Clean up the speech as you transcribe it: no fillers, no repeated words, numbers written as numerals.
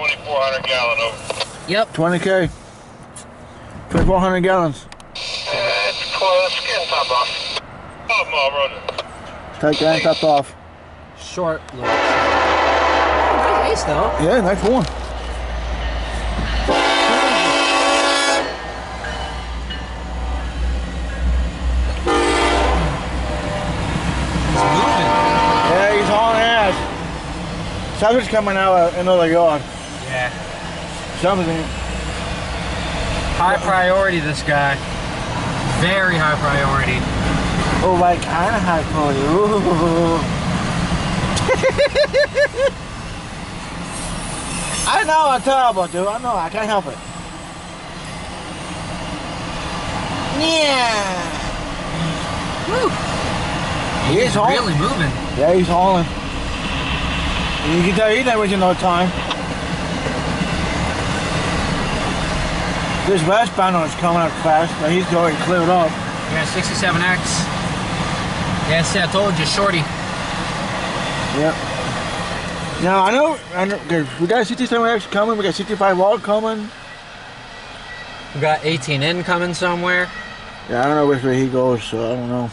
2,400 gallon over. Yep. 20K. 2,400 gallons. It's close. Getting top off. Oh, Road. Take that and top off. Short little. Nice ace though. Yeah, nice one. It's moving. Yeah, he's on ass. Something's coming out of another yard. Yeah. Something. High priority, this guy. Very high priority. Oh, like kind of high quality. Ooh. I know I'm terrible, dude. I know. I can't help it. Yeah. Woo. He's really moving. Yeah, he's hauling. You can tell he's not wasting no time. This westbound is coming up fast, but he's already cleared up. Yeah, 67X. Yeah, see, I told you, shorty. Yep. Now, I know, we got 67X coming, we got 65R coming. We got 18N coming somewhere. Yeah, I don't know which way he goes, so I don't know.